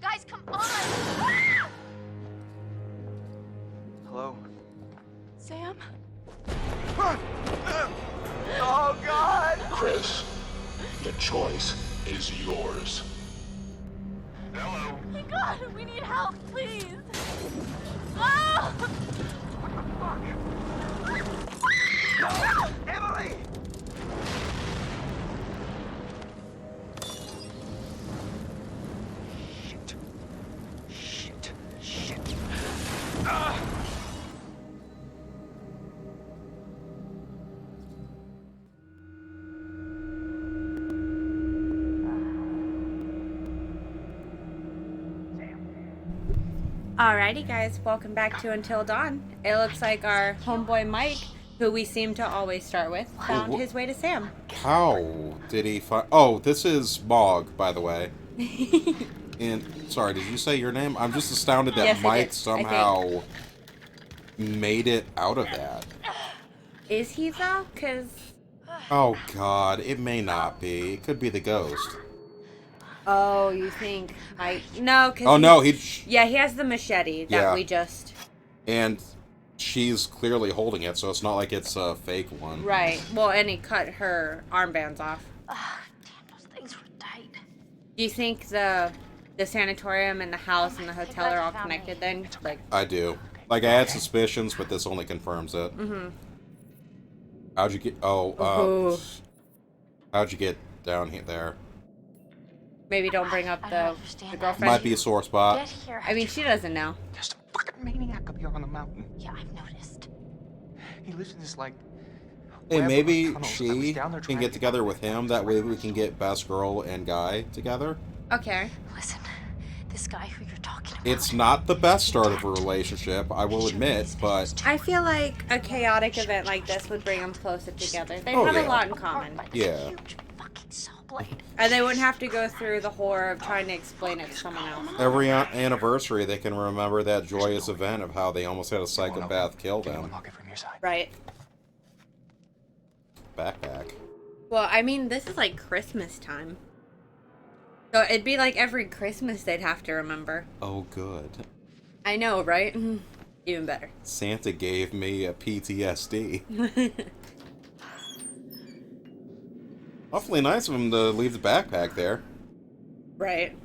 Guys, come on! Ah! Hello? Sam? Oh, God! Chris, the choice is yours. Hello? Oh my God, we need help, please! Oh! No! Emily! Shit. Ah! Alrighty guys, welcome back to Until Dawn. It looks like our homeboy Mike, who we seem to always start with, found his way to Sam. How did he find... Oh, this is Mog, by the way. And, sorry, did you say your name? I'm just astounded that Yes, Mike somehow made it out of that. Is he though? Cause... Oh god, it may not be. It could be the ghost. Oh, you think Mike... No, cause Oh no, yeah, he has the machete that we just... And she's clearly holding it, so it's not like it's a fake one. Right. Well, and he cut her armbands off. Ah, damn, those things were tight. Do you think the sanatorium and the house and the hotel are all connected then? Like, I do. Like, I had suspicions, but this only confirms it. mm-hmm. How'd you get... how'd you get down here there? Maybe don't bring up the girlfriend. Might be a sore spot. Get here. I mean, she doesn't know. There's a fucking maniac up here on the mountain. Yeah, I've noticed. He lives in this, like... Hey, web of maybe tunnels. I she was down there can trying get to together with him. That way we can get best girl and guy together. Okay. Listen, this guy who you're talking about... It's not the best start of a relationship, I will admit, but... I feel like a chaotic event like this would bring them closer together. They Oh, have yeah. a lot in common. Yeah. Huge fucking saw blade. And they wouldn't have to go through the horror of trying to explain it to someone else. Every anniversary, they can remember that joyous event of how they almost had a psychopath kill Can you them. unlock it from your side? Right. Backpack. Well, I mean, this is like Christmas time. So it'd be like every Christmas they'd have to remember. Oh, good. I know, right? Even better. Santa gave me a PTSD. Awfully nice of him to leave the backpack there. Right.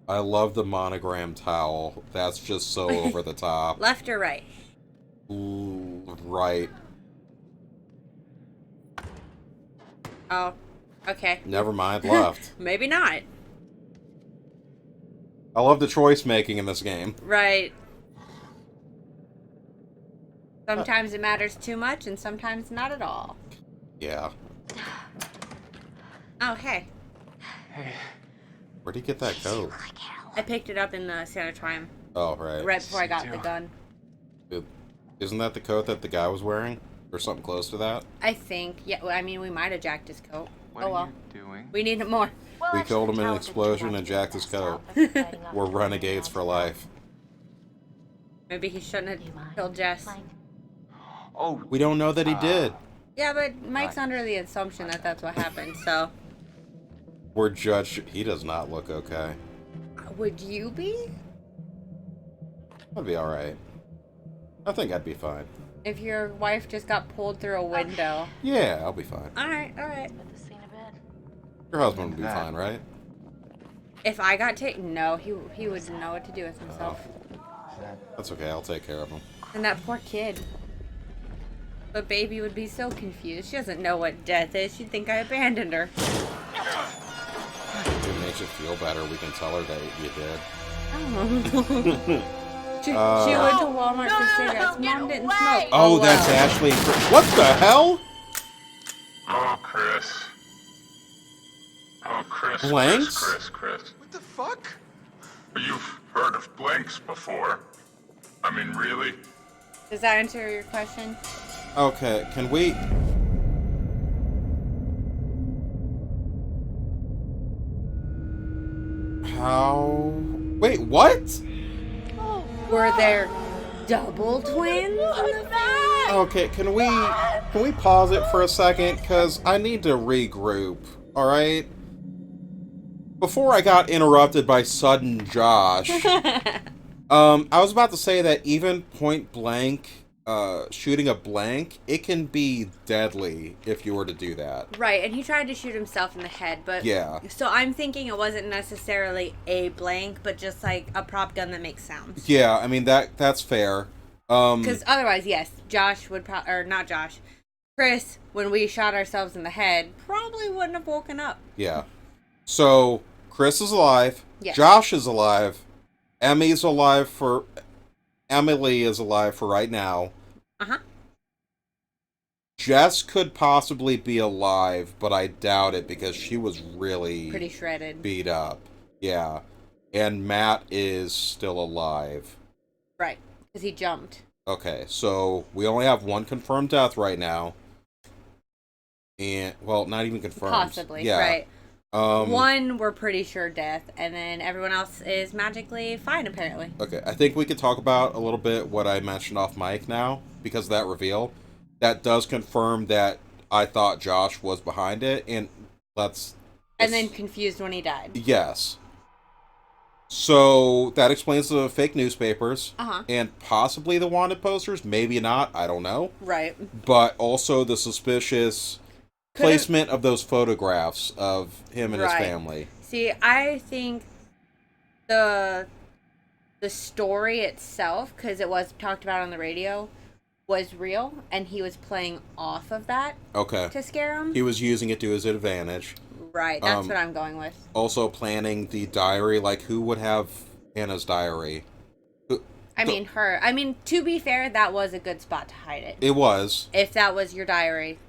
I love the monogram towel. That's just so over the top. Left or right? Ooh, right. Oh, okay. Never mind, left. Maybe not. I love the choice making in this game. Right. Sometimes it matters too much, and sometimes not at all. Yeah. Oh, hey. Hey, Where'd he get that coat? Like hell. I picked it up in the sanatorium Oh, right. right before I got the gun. Isn't that the coat that the guy was wearing? Or something close to that? I think. Yeah, I mean, we might have jacked his coat. what Oh, are well. you doing? We need it more. Well, We actually, killed him in an Cal didn't explosion want and to jacked do his that, coat. so I'm fighting off We're the renegades for life. Maybe he shouldn't You have mind? killed Jess. Mind? Oh, We don't know that he did. Yeah, but Mike's Right. under the assumption that that's what happened, so... We're judged. He does not look okay. Would you be? I'd be alright. I think I'd be fine. If your wife just got pulled through a window. Yeah, I'll be fine. Alright, alright. Put the scene of it. Your husband would be fine, right? If I got taken, no, he would know what to do with himself. That's okay, I'll take care of him. And that poor kid. But baby would be so confused. She doesn't know what death is. She'd think I abandoned her. If it makes you feel better, we can tell her that you did. She went to Walmart for cigarettes. get Mom didn't away! smoke. Oh, wow. that's Ashley. What the hell? Oh, Chris. Oh, Chris. Blanks? Chris. what the fuck? You've heard of blanks before. I mean, really? Does that answer your question? Okay, can we... How... Wait, what? Were there double twins in the family? Okay, can we pause it for a second? Because I need to regroup. Alright? Before I got interrupted by sudden Josh, I was about to say that even point blank, shooting a blank, it can be deadly if you were to do that. Right, and he tried to shoot himself in the head, but... Yeah. So I'm thinking it wasn't necessarily a blank, but just like a prop gun that makes sounds. Yeah, I mean, that's fair. Because otherwise, yes, Josh would or not Josh, Chris, when we shot ourselves in the head, probably wouldn't have woken up. Yeah. So, Chris is alive. Yes. Josh is alive. Emily is alive for right now. Uh-huh. Jess could possibly be alive, but I doubt it because she was really Pretty shredded. beat up. Yeah. And Matt is still alive. Right, because he jumped. Okay, so we only have one confirmed death right now. And, well, not even confirmed. Possibly, yeah. right. One, we're pretty sure death, and then everyone else is magically fine, apparently. Okay, I think we could talk about a little bit what I mentioned off mic now, because of that reveal. That does confirm that I thought Josh was behind it, and And then confused when he died. Yes. So, that explains the fake newspapers, and possibly the wanted posters, maybe not, I don't know. Right. But also the suspicious placement of those photographs of him and his family. See, I think the story itself, because it was talked about on the radio, was real, and he was playing off of that to scare him. He was using it to his advantage. Right, that's what I'm going with. Also planning the diary, like who would have Hannah's diary? I mean, her. I mean, to be fair, that was a good spot to hide it. It was. If that was your diary.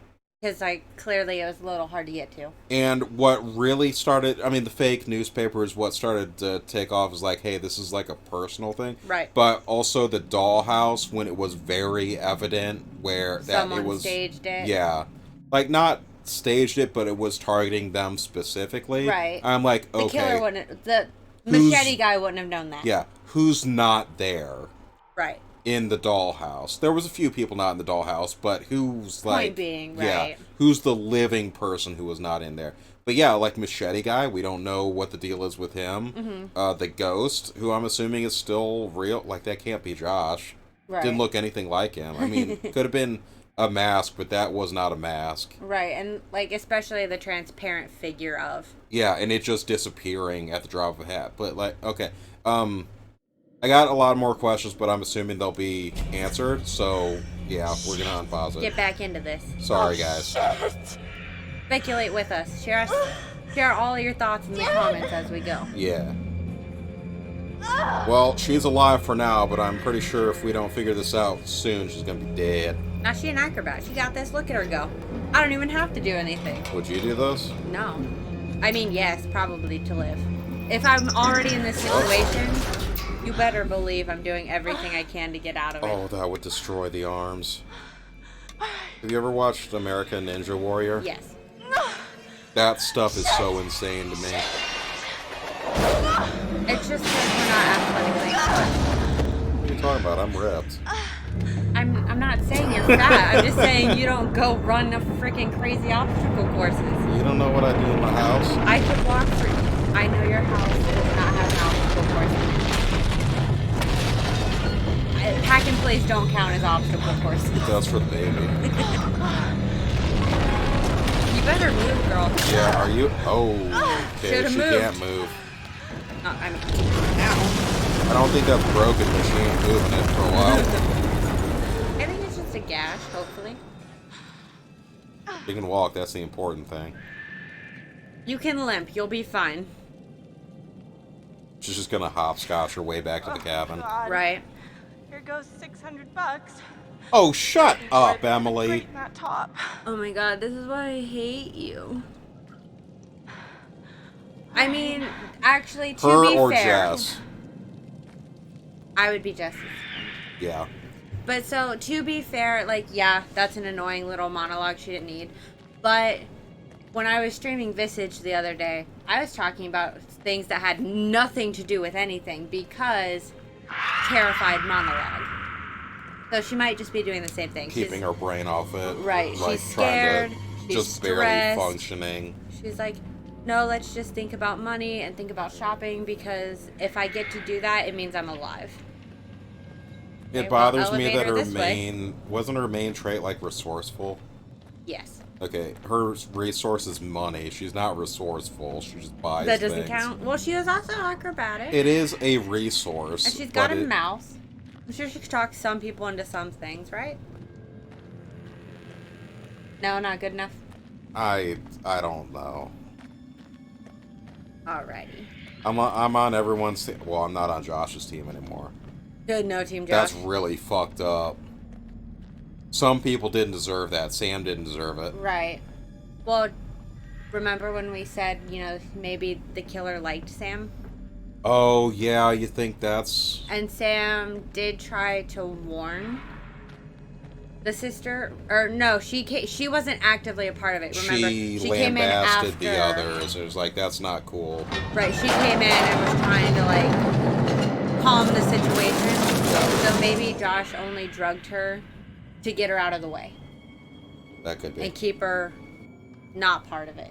Because, like, clearly it was a little hard to get to. And what really started, I mean, the fake newspapers, what started to take off is like, hey, this is like a personal thing. Right. But also the dollhouse, when it was very evident where that Someone it was... staged it. Yeah. Like, not staged it, but it was targeting them specifically. Right. I'm like, okay. The killer wouldn't... The machete guy wouldn't have known that. Yeah. Who's not there? Right. In the dollhouse. There was a few people not in the dollhouse, but who's like... Point being, right. Yeah, who's the living person who was not in there. But yeah, like Machete Guy, we don't know what the deal is with him. The ghost, who I'm assuming is still real, like that can't be Josh. Right. Didn't look anything like him. I mean, could have been a mask, but that was not a mask. Right, and like especially the transparent figure of... Yeah, and it just disappearing at the drop of a hat. But like, okay, I got a lot more questions, but I'm assuming they'll be answered, so yeah, we're gonna unpause it. Get back into this. Sorry, guys. Speculate with us. Share all your thoughts in the comments as we go. Yeah. Well, she's alive for now, but I'm pretty sure if we don't figure this out soon, she's gonna be dead. Now she's an acrobat. She got this. Look at her go. I don't even have to do anything. Would you do this? No. I mean, yes, probably to live. If I'm already in this situation... You better believe I'm doing everything I can to get out of it. Oh, that would destroy the arms. Have you ever watched American Ninja Warrior? Yes. That stuff is so insane to me. It's just that we're not athletically. What are you talking about? I'm ripped. I'm not saying you're fat. I'm just saying you don't go run a freaking crazy obstacle courses. You don't know what I do in my house? I could walk through. I know your house does not have an obstacle course. Hack and plays don't count as obstacle courses. It does for the baby. You better move, girl. Yeah, are you? Oh, okay, Should've she moved. can't move. I mean, now. I don't think that's broken, but she ain't moving it for a while. I think it's just a gash, hopefully. She can walk, that's the important thing. You can limp, you'll be fine. She's just gonna hopscotch her way back to the cabin. God. Right. Here goes $600. Oh, shut up, Emily. Straighten that top. Oh my god, this is why I hate you. I mean, actually, to Her be or fair, Jess? I would be Jess's. Yeah. But so, to be fair, like, yeah, that's an annoying little monologue she didn't need. But when I was streaming Visage the other day, I was talking about things that had nothing to do with anything because terrified monologue. So she might just be doing the same thing. Keeping her brain off it. Right. Like, She's scared. just barely stressed. functioning. She's like, no, let's just think about money and think about shopping, because if I get to do that, it means I'm alive. Okay, It bothers me that elevator her this way. wasn't her main trait like resourceful? Yes. Okay, her resource is money. She's not resourceful. She just buys That doesn't things. count. Well, she was also acrobatic. It is a resource. And she's got a but mouse. I'm sure she could talk some people into some things, right? No, not good enough. I don't know. Alrighty. I'm on everyone's team. Well, I'm not on Josh's team anymore. Good, no, Team Josh. That's really fucked up. Some people didn't deserve that. Sam didn't deserve it. Right. Well, remember when we said, you know, maybe the killer liked Sam? Oh, yeah, you think that's... And Sam did try to warn the sister, or no, she wasn't actively a part of it. Remember, She came in lambasted after the others. It was like, that's not cool. Right, she came in and was trying to like calm the situation. Yeah. So maybe Josh only drugged her to get her out of the way That could be. and keep her not part of it.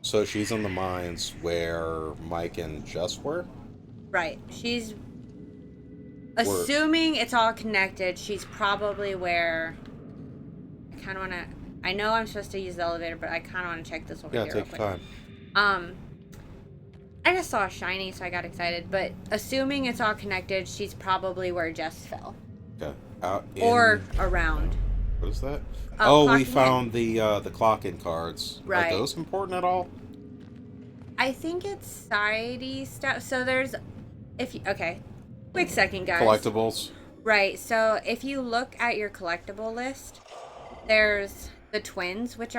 So she's in the mines where Mike and Jess were? Right. She's assuming it's all connected. She's probably where I kind of want to. I know I'm supposed to use the elevator, but I kind of want to check this over Yeah, here. take your real quick. time. I just saw a shiny, so I got excited. But assuming it's all connected, she's probably where Jess fell, Okay. Out in... or around. What is that? Oh, We clocking found the clock-in cards. Right. Are those important at all? I think it's society stuff. So there's, okay, quick second, guys. Collectibles? Right. So if you look at your collectible list, there's the twins, which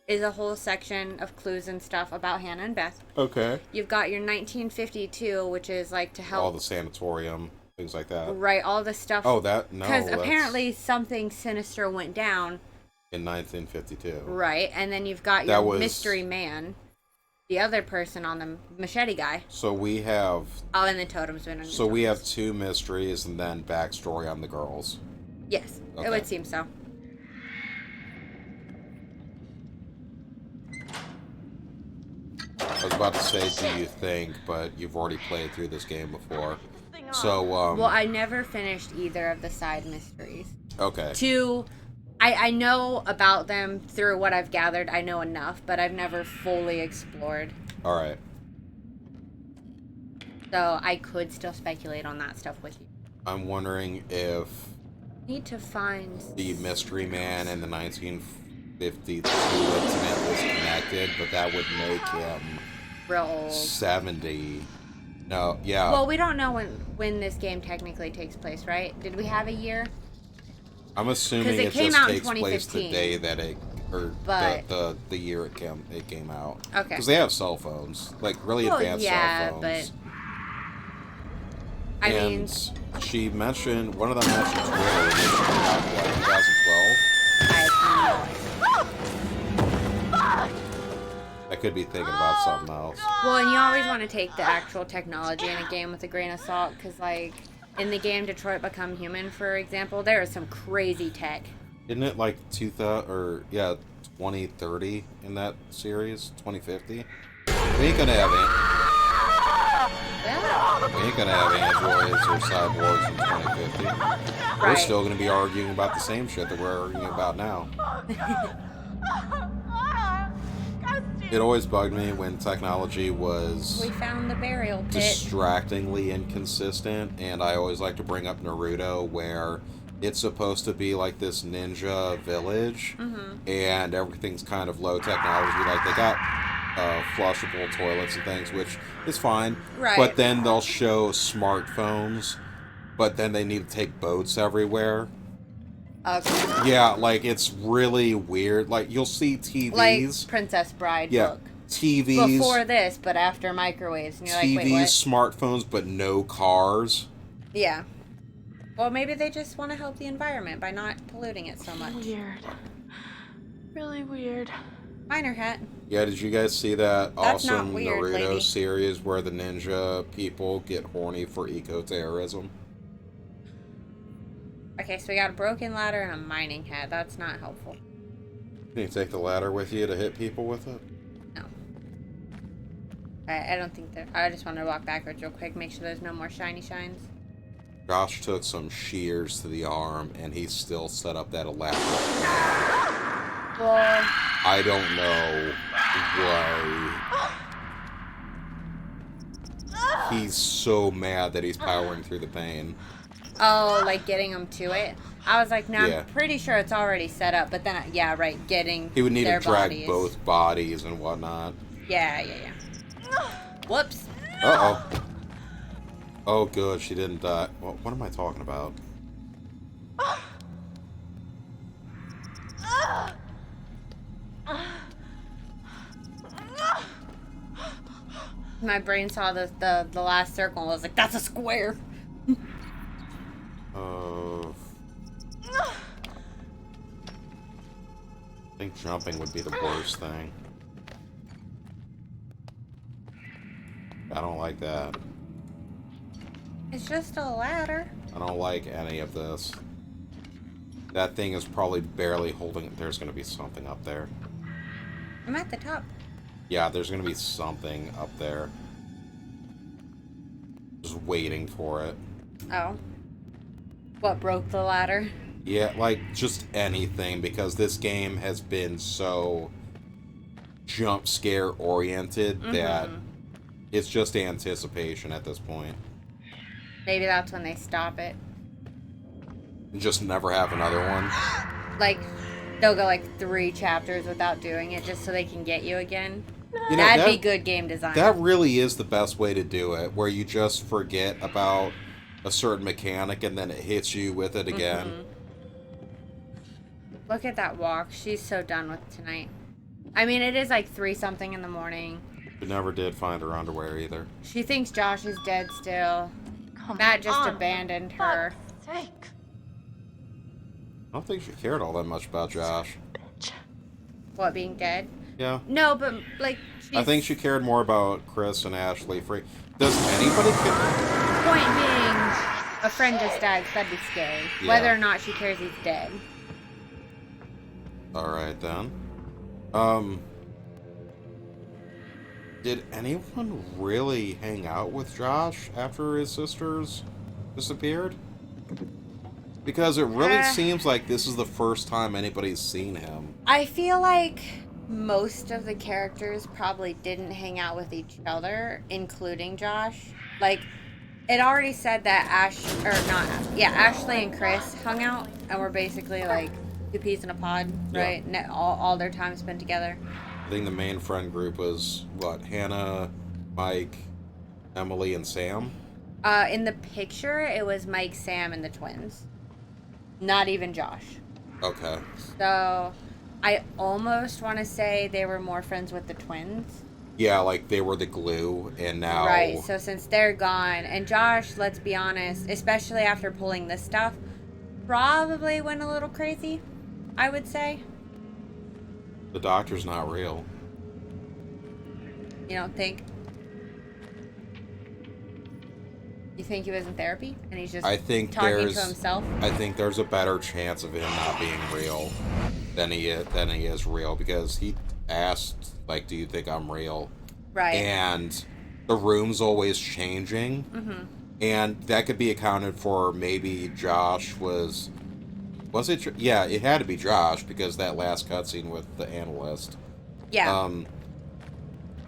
is a whole section of clues and stuff about Hannah and Beth. Okay. You've got your 1952, which is like to help. All the sanatorium, things like that. Right. All the stuff. Oh, that? No, Because that's apparently something sinister went down. in 1952. Right. And then you've got That your was- mystery man. The other person on the machete guy. So we have... Oh, and the totems been. So we have two mysteries and then backstory on the girls. Yes, Okay. it would seem so. I was about to say, do you think, but you've already played through this game before. So, Well, I never finished either of the side mysteries. okay. I know about them through what I've gathered. I know enough, but I've never fully explored. Alright. So I could still speculate on that stuff with you. I'm wondering if Need to find... the mystery man and the 1952 incident was connected, but that would make him real old. 70. No, yeah. Well, we don't know when this game technically takes place, right? Did we have a year? I'm assuming 'Cause it it came just out in takes place the 2015. day that it, or But- the year it came out. Okay. Because they have cell phones, like really Well, advanced yeah, cell but phones. I mean, And she mentioned, one of them mentioned Twitter, which came out in, what, 2012? I have no idea. I could be thinking about something else. Well, and you always want to take the actual technology in a game with a grain of salt, because, like, in the game Detroit Become Human, for example, there is some crazy tech. Isn't it like 2030 in that series? 2050? We ain't gonna have Yeah. we ain't gonna have androids or cyborgs in 2050. We're Right. still gonna be arguing about the same shit that we're arguing about now. It always bugged me when technology was We found the burial pit. distractingly inconsistent, and I always like to bring up Naruto, where it's supposed to be like this ninja village, and everything's kind of low technology. Like, they got flushable toilets and things, which is fine. Right. But then they'll show smartphones, but then they need to take boats everywhere. Okay. Yeah, like, it's really weird. Like, you'll see TVs. Like Princess Bride yeah, book. TVs. Before this, but after microwaves. And you're like, wait, TVs, what? smartphones, but no cars. Yeah. Well, maybe they just want to help the environment by not polluting it so much. Weird. Really weird. Minor hat. Yeah, did you guys see that That's not awesome weird, Naruto lady. series where the ninja people get horny for eco-terrorism? Okay, so we got a broken ladder and a mining hat. That's not helpful. Can you take the ladder with you to hit people with it? No. I don't think that. I just want to walk backwards real quick, make sure there's no more shiny shines. Josh took some shears to the arm, and he still set up that elaborate. Well, I don't know why. He's so mad that he's powering through the pain. oh, like getting them to it. I was like, no, Yeah. I'm pretty sure it's already set up. But then, yeah, right, getting He would need their to drag bodies. both bodies and whatnot. Yeah. Whoops. Uh-oh. Oh, good, she didn't die. What am I talking about? My brain saw the last circle and was like, that's a square. I think jumping would be the worst thing. I don't like that. It's just a ladder. I don't like any of this. That thing is probably barely holding. There's going to be something up there. I'm at the top. Yeah, there's going to be something up there. Just waiting for it. Oh. What broke the ladder? Yeah, like, just anything, because this game has been so jump scare oriented that it's just anticipation at this point. Maybe that's when they stop it. Just never have another one. Like, they'll go like 3 chapters without doing it just so they can get you again. You know, That'd be good game design. That really is the best way to do it, where you just forget about a certain mechanic and then it hits you with it again. Look at that walk. She's so done with tonight. I mean, it is like 3-something in the morning. We never did find her underwear either. She thinks Josh is dead still. Come Matt just on, abandoned for her. fuck's sake. I don't think she cared all that much about Josh. Bitch. What, being dead? Yeah. No, but like, I think she cared more about Chris and Ashley. Does anybody care? Point being, a friend just died, so that'd be scary. Yeah. Whether or not she cares he's dead. Alright then. Did anyone really hang out with Josh after his sisters disappeared? Because it really seems like this is the first time anybody's seen him. I feel like most of the characters probably didn't hang out with each other, including Josh. Like, it already said that Ashley and Chris hung out and were basically like 2 peas in a pod, right? Yeah. All their time spent together. I think the main friend group was, what, Hannah, Mike, Emily, and Sam? In the picture, it was Mike, Sam, and the twins. Not even Josh. Okay. So, I almost want to say they were more friends with the twins. Yeah, like they were the glue, and now... Right, so since they're gone, and Josh, let's be honest, especially after pulling this stuff, probably went a little crazy, I would say. The doctor's not real. You don't think? You think he was in therapy and he's just talking to himself? I think there's a better chance of him not being real than he is real, because he asked, like, do you think I'm real? Right. And the room's always changing. Mm-hmm. And that could be accounted for. Maybe Josh was it? Yeah, it had to be Josh, because that last cutscene with the analyst. Yeah.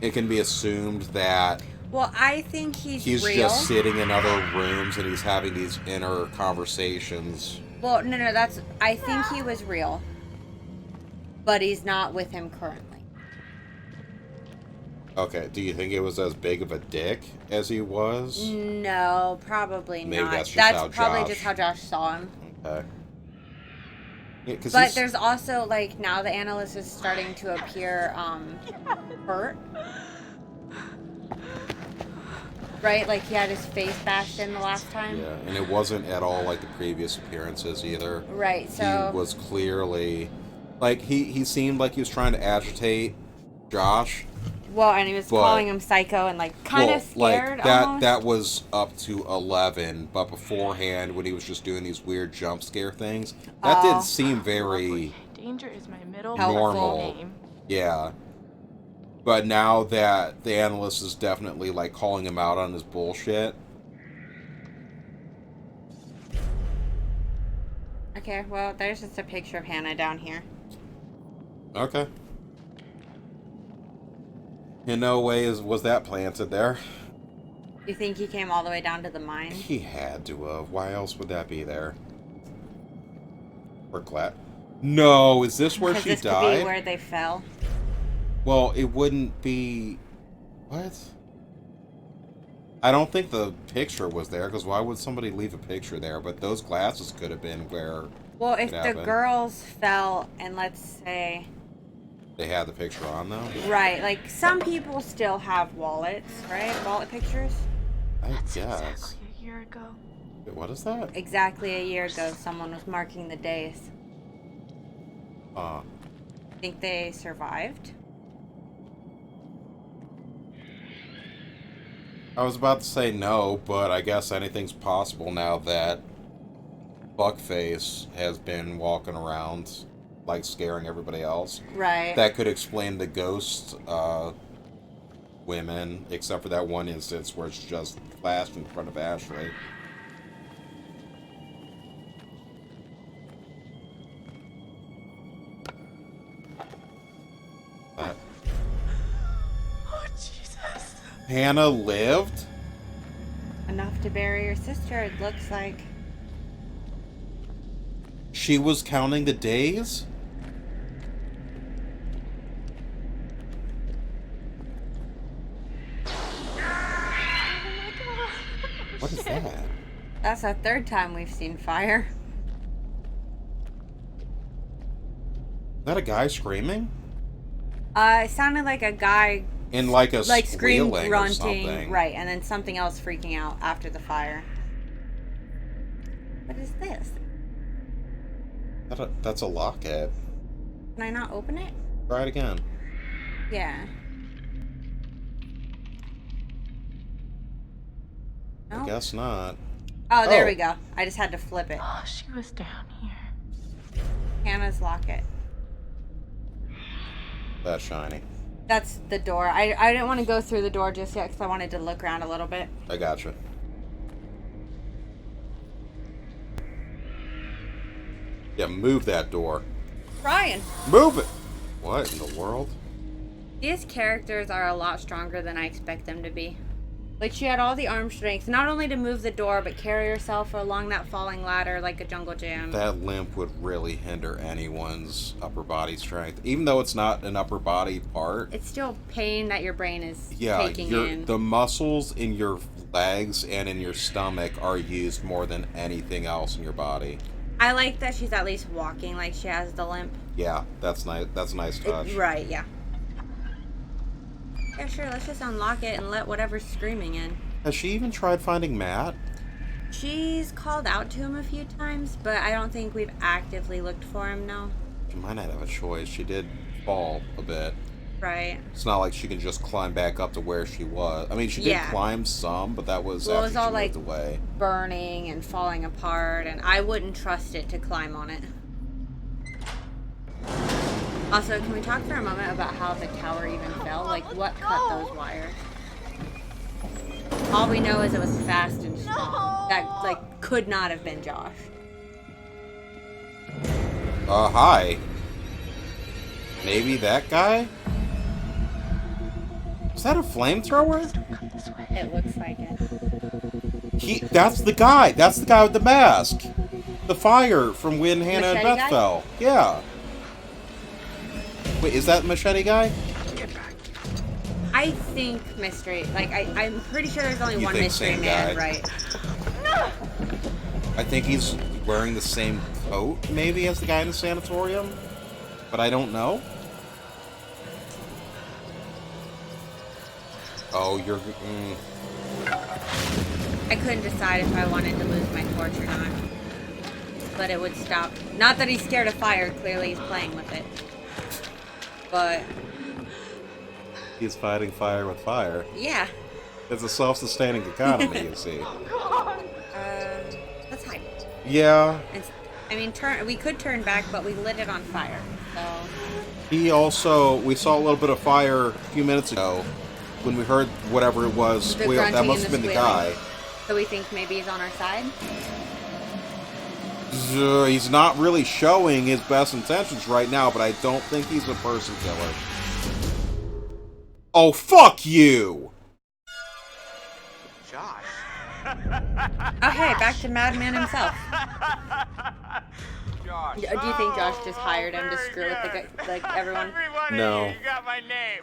It can be assumed that... Well, I think he's real. Just sitting in other rooms and he's having these inner conversations. Well, no, I think he was real. But he's not with him currently. Okay, do you think it was as big of a dick as he was? No, probably Maybe not. That's probably just how Josh saw him. Okay. Yeah, but there's also, like, now the analyst is starting to appear hurt. Right? Like, he had his face bashed in the last time. Yeah, and it wasn't at all like the previous appearances either. Right, so... He was clearly... Like, he seemed like he was trying to agitate Josh. Well, and he was calling him psycho and, like, kind of scared, like, almost. that was up to 11, but beforehand, when he was just doing these weird jump scare things, that did seem very Danger is my middle Normal. name. Yeah. But now that the analyst is definitely, like, calling him out on his bullshit. Okay, well, there's just a picture of Hannah down here. Okay. In no way was that planted there. You think he came all the way down to the mine? He had to have. Why else would that be there? Or glad. No, is this where she this died? could be where they fell. Well, it wouldn't be... What? I don't think the picture was there, because why would somebody leave a picture there? But those glasses could have been where... Well, if it the happened. girls fell, and let's say... They had the picture on them? Right, like, some people still have wallets, right? Wallet pictures? I That's guess. exactly a year ago. Wait, what is that? Exactly a year ago, someone was marking the days. Think they survived? I was about to say no, but I guess anything's possible now that Buckface has been walking around, like, scaring everybody else. Right. That could explain the ghost women, except for that one instance where it's just flashed in front of Ashley. Oh, Jesus. Hannah lived? Enough to bury your sister, it looks like. She was counting the days? What is that? Is That's the third time we've seen fire. that a guy screaming? It sounded like a guy, In like a like, scream squealing or grunting, something. right, and then something else freaking out after the fire. What is this? That's a locket. Can I not open it? Try it again. Yeah. I No? guess not. Oh, there Oh. we go. I just had to flip it. Oh, she was down here. Hannah's locket. That's shiny. That's the door. I didn't want to go through the door just yet because I wanted to look around a little bit. I gotcha. Yeah, move that door. Ryan! Move it! What in the world? These characters are a lot stronger than I expect them to be. Like, she had all the arm strength, not only to move the door, but carry herself along that falling ladder like a jungle gym. That limp would really hinder anyone's upper body strength. Even though it's not an upper body part. It's still pain that your brain is taking in. The muscles in your legs and in your stomach are used more than anything else in your body. I like that she's at least walking like she has the limp. Yeah, that's nice. That's a nice touch. Right, yeah. Yeah, sure, let's just unlock it and let whatever's screaming in. Has she even tried finding Matt? She's called out to him a few times, but I don't think we've actively looked for him, no. She might not have a choice. She did fall a bit. Right. It's not like she can just climb back up to where she was. I mean, she did climb some, but that was Well, it after was all, she like, moved away. burning and falling apart, and I wouldn't trust it to climb on it. Also, can we talk for a moment about how the tower even fell? Like, what cut those wires? All we know is it was fast and strong. That, like, could not have been Josh. Hi. Maybe that guy? Is that a flamethrower? It looks like it. That's the guy. That's the guy with the mask. The fire from when Hannah and Machete Beth guy? fell. Yeah. Wait, is that the machete guy? I think mystery. Like, I'm pretty sure there's only You one think mystery same man, guy? right? I think he's wearing the same coat, maybe, as the guy in the sanatorium. But I don't know. Oh, you're... I couldn't decide if I wanted to lose my torch or not. But it would stop. Not that he's scared of fire, clearly he's playing with it. But... He's fighting fire with fire. yeah. It's a self-sustaining economy, you see. Let's hide. Yeah. I mean, we could turn back, but we lit it on fire. So. We saw a little bit of fire a few minutes ago when we heard whatever it was The squeal. That grunting must and have been the squealing. guy. So we think maybe he's on our side? He's not really showing his best intentions right now, but I don't think he's a person killer. Oh, fuck you! Josh. Oh, hey, back to Madman himself. Josh. Do you think Josh just hired him to screw with like everyone? Everybody, No. you got my name.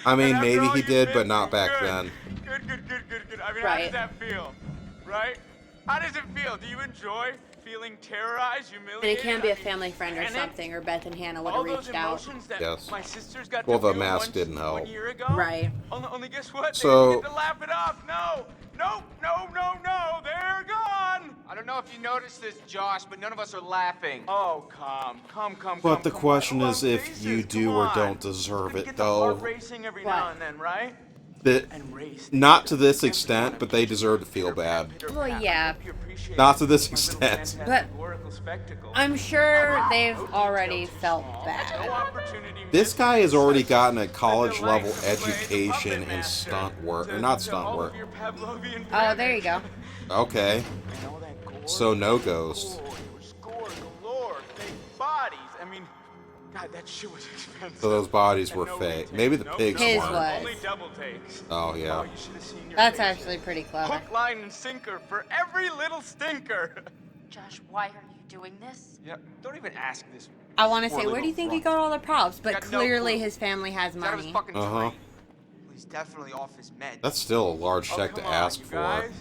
I mean, And after maybe all he you did, but been, not back good. then. Good. I mean, Right. how does that feel? Right? How does it feel? Do you enjoy feeling terrorized, humiliated? And it can be I a mean, family friend or panicked? something, or Beth and Hannah would All have those reached out. emotions that Yes. my sisters got Well, to the feel mask once, didn't help. 1 year ago. Right. Only guess what? So- They didn't get to laugh it off. No. They're gone. I don't know if you noticed this, Josh, but none of us are laughing. Oh, come. But the come question on. is if Faces, you do come or on. don't deserve Gotta it, get the heart though. racing every What? now and then, right? And race. Not to this extent, but they deserve to feel bad. Well, yeah. Not to this extent. But I'm sure they've already felt bad. This guy has already gotten a college-level education in stunt work, or not stunt work. Oh, there you go. Okay. So no ghost. God, that shit was expensive. So those bodies were fake. Maybe the pigs His weren't. was. Only double takes. Oh, yeah. You should have seen your That's face. actually pretty clever. Hook, line, and sinker for every little stinker. Josh, why are you doing this? Yeah, don't even ask this. I want to poor say, where do you little think he runt. got all the props? But Got no clearly clue. his family has He's out of his money. fucking Uh-huh. mind. He's definitely off his meds. That's still a large Oh, check to come on, ask you for. guys.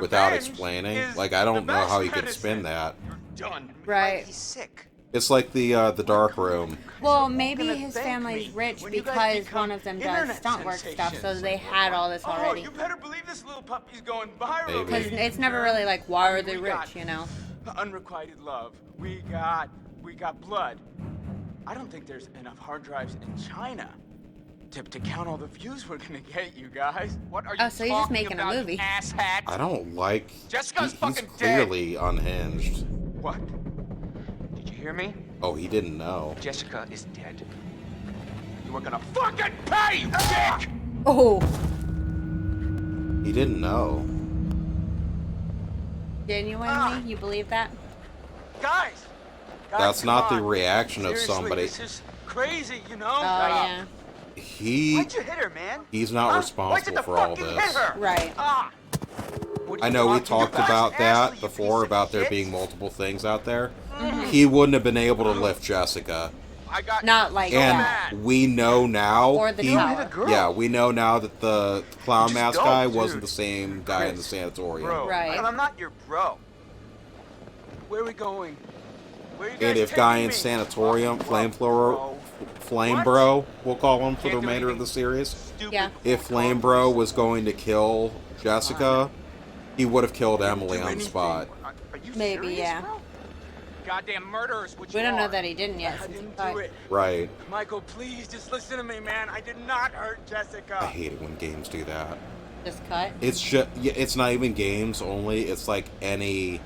Without Revenge explaining. is Like, I don't the know best how you could spin medicine. that. You're done. Right. He's sick. It's like the dark room. Well, maybe gonna his thank family's me rich when you guys because become one of them does internet stunt work stuff, so sensations. they had all this Oh, already. you better believe this little puppy's going viral. Maybe. Because ladies it's and never germs. really like, why are they We got rich, you know? Unrequited love. We got blood. I don't think there's enough hard drives in China to count all the views we're gonna get, you guys. What are you Oh, so he's just talking making a about, movie. you asshat? I don't like... Jessica's he's fucking clearly unhinged. What? Did you hear me? Oh, he didn't know. Jessica is dead. You are gonna fucking pay, you dick! Oh, He didn't know. genuinely? You believe that? Guys! That's come not the on. reaction of Seriously, somebody. This is crazy, you know? Oh, yeah. Why'd you hit her, man? He's not Huh? responsible Why'd you for all fucking this. hit her? Right. Ah! What I are you know we talking talked about Asshole, that you before, piece about of there shit. being multiple things out there. He wouldn't have been able to lift Jessica. I got Not like And that. we know now... Or the he- tower. hit a girl. Yeah, we know now that the clown Just mask go, guy dude. wasn't the same guy in the Chris, sanatorium. Bro, Right. And I'm not your bro. where are we going? Where you And guys if guy in taking me? sanatorium, Bro, Flame What? Bro, we'll call him for Can't the do remainder of anything. the series. Stupid. Yeah. If Flame Bro was going to kill Jessica, he would have killed Emily Do on the anything. spot. Are you Maybe, serious, yeah. bro? Goddamn murderers, what We you don't know are. that he didn't yet. I Since he didn't thought- do it. Right. Michael, please just listen to me, man. I did not hurt Jessica. I hate it when games do that. Just cut. It's just, yeah, it's not even games only. It's like any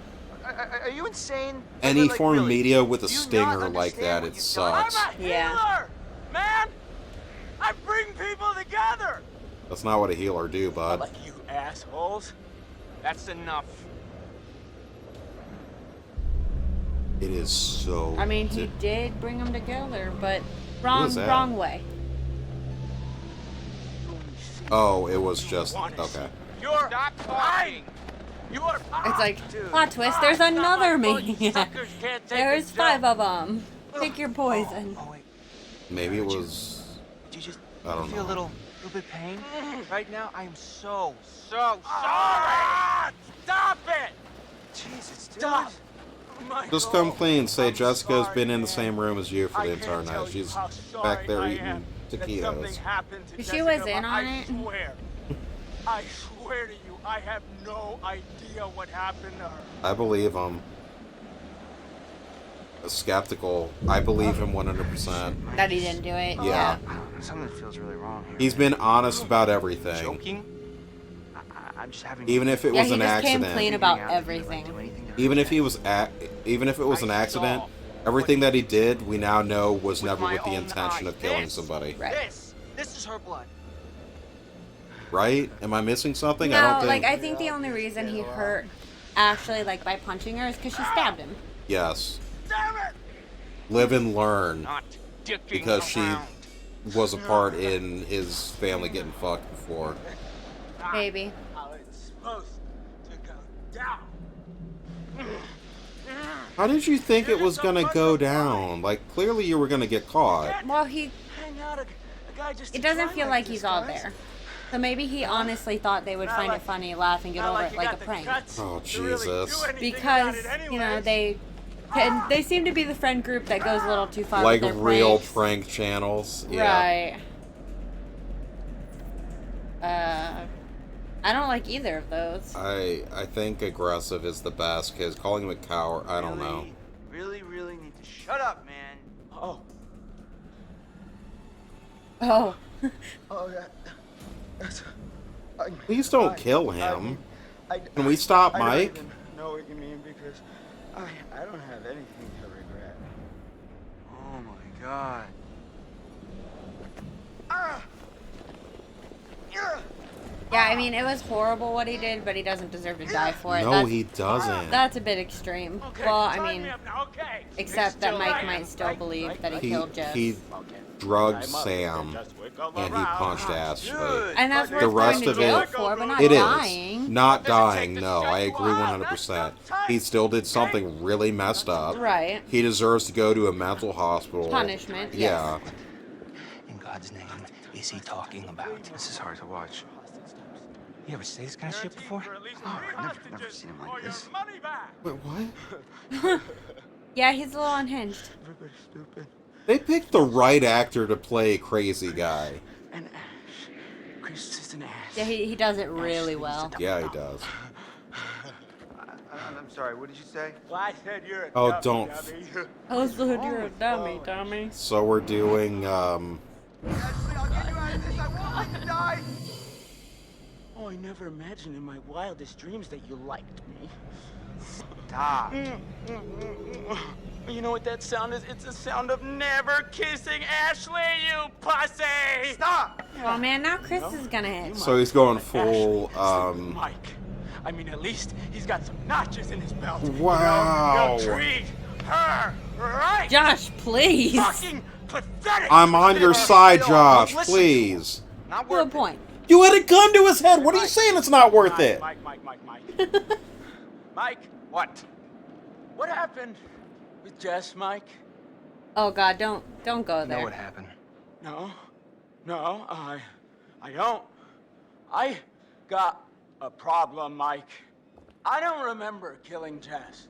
Are you insane? any Like, form of really, media with a do you not stinger like understand that. what It you've done? sucks. I'm a healer, Yeah. man. I bring people together. That's not what a healer do, bud. Like you assholes. That's enough. It is so. I mean, he did bring them together, but was that? wrong way. Oh, it was just okay. You're Stop talking. You are. It's like, Dude. plot twist, there's another maniac. Suckers can't take There's a 5 joke. of them. Take your poison. Oh wait, Maybe it was. did you just I don't feel know. a little bit pain? Right now, I am so Sorry. Stop it. Jesus, dude. Stop. Michael, Just come clean. Say I'm Jessica's sorry, been in the man. same room as you for I the can't entire tell night. you She's how back sorry there I eating am that taquitos. something happened to She was Jessica, in but on I it. swear. I swear to you, I have no idea what happened to her. I believe him. Skeptical. I believe him 100%. That he didn't do it. Yeah. Something feels really wrong here. He's been honest about everything. joking. I'm just having. Even if it Yeah, was he an just accident. came clean about everything. Do anything Even if he was even if it was an accident, everything that he did, we now know was never with the intention of killing somebody. Right. This is her blood. Right? Am I missing something? I No, don't think. like I think the only reason he hurt Ashley, like by punching her, is because she stabbed him. Yes. Damn it! Live and learn. Not dicking Because she around. was a part in his family getting fucked before. Maybe. How it's supposed to go down. How did you think it was gonna go down? Like, clearly you were gonna get caught. Well, he. Hang out a guy just It to doesn't try feel like like this, he's all guys. there. So maybe he honestly thought they would Not find like- it funny, laugh, and get Not over like it you like a got the prank. guts Oh, to really do Jesus. anything Because, about it you know, anyways. they seem to be the friend group that goes a little too far Like with their real pranks. prank channels. Yeah. Right. I don't like either of those. I think aggressive is the best, because calling him a coward, I don't know. Really need to shut up, man. Oh, Oh. that's. Please don't kill him. Can we stop Mike? I don't even know what you mean because I don't have anything to regret. Oh my god. Yeah, I mean, it was horrible what he did, but he doesn't deserve to die for it. No, that's, he doesn't. That's a bit extreme. Okay, Well, I sign mean, me up now, okay. except that Still Mike right. might still believe that he killed Jess. He Okay. drugged I'm up. Sam, Just wiggle and he around. punched Ashley. Good. And that's worth The going rest to of jail it- for, but not It is. dying. Not Doesn't take dying, to no. shut I you agree up. 100%. That's not He still did something really messed up. Right. He deserves to go to a mental hospital. Punishment, Yeah. In God's name, is he talking about? This is hard to watch. You ever say this kind of shit before? For at least Oh, three I've never hostages seen him like or your this. money back. Wait, what? Yeah, he's a little unhinged. Everybody's stupid. They picked the right actor to play crazy guy. And Ash. Chris is an ass. Yeah, he does it really well. Yeah, he does. I'm sorry, what did you say? Well, I said you're a Oh, dummy, don't. dummy. Oh, so you're a dummy, Tommy. So we're doing, Ashley, I'll get you out of this. I won't let you die. Oh, I never imagined in my wildest dreams that you liked me. Stop. You know what that sound is? It's the sound of never kissing Ashley, you pussy! Stop. Oh man, now Chris is gonna hit. so he's going But full, Ashley, Mike. I mean, at least he's got some notches in his belt. Wow. You'll treat her right. Josh, please. Fucking pathetic. I'm on your side, Don't Josh, listen to please. Not To a worth it. point. You had a gun to his head. What are you saying it's not worth it? Mike. Mike, What? what happened with Jess, Mike? Oh god, don't go You know there. what happened? No, I don't. I got a problem, Mike. I don't remember killing Jess.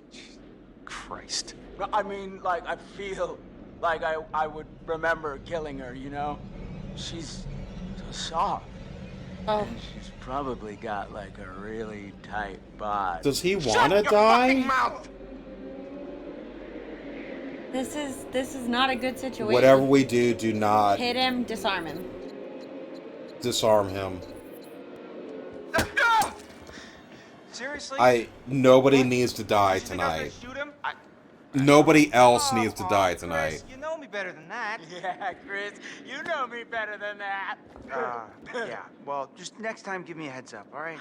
Christ. No, I mean, like, I feel like I would remember killing her, you know? She's so soft. Oh, And she's probably got, like, a really tight bod. Does he Shut want to your fucking die? mouth. this is not a good situation. Whatever we do, do not Hit him, disarm him. disarm him. Seriously? Nobody needs to die You think I was tonight. gonna shoot him? Nobody else needs to Come die on, tonight. Chris, you know me better than that. Yeah, Chris, you know me better than that. Yeah. Well, just next time, give me a heads up, all right?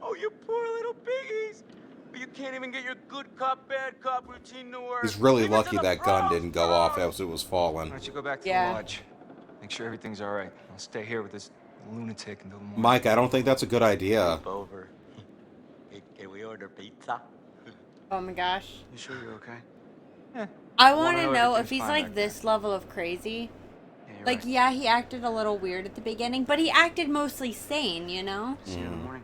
Oh, you poor little piggies. You can't even get your good cop, bad cop routine to work. He's really Leave it to lucky the that gun pros, didn't go off bro. as it was falling. Why don't you go back to Yeah. the lodge? Make sure everything's all right. I'll stay here with this lunatic until the morning. Mike, I don't think that's a good idea. Over. Can we order pizza? Oh my gosh. You sure you're okay? I Wanna want to know know if everything's he's fine like back this level of crazy. Yeah, you're Like, right. yeah, he acted a little weird at the beginning, but he acted mostly sane, you know? See you in the morning.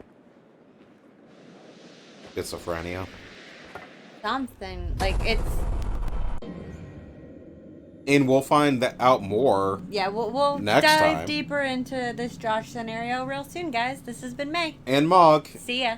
Schizophrenia. Something. Like, it's... And we'll find out more. Yeah, we'll Next dive time. deeper into this Josh scenario real soon, guys. This has been May. And Mog. See ya.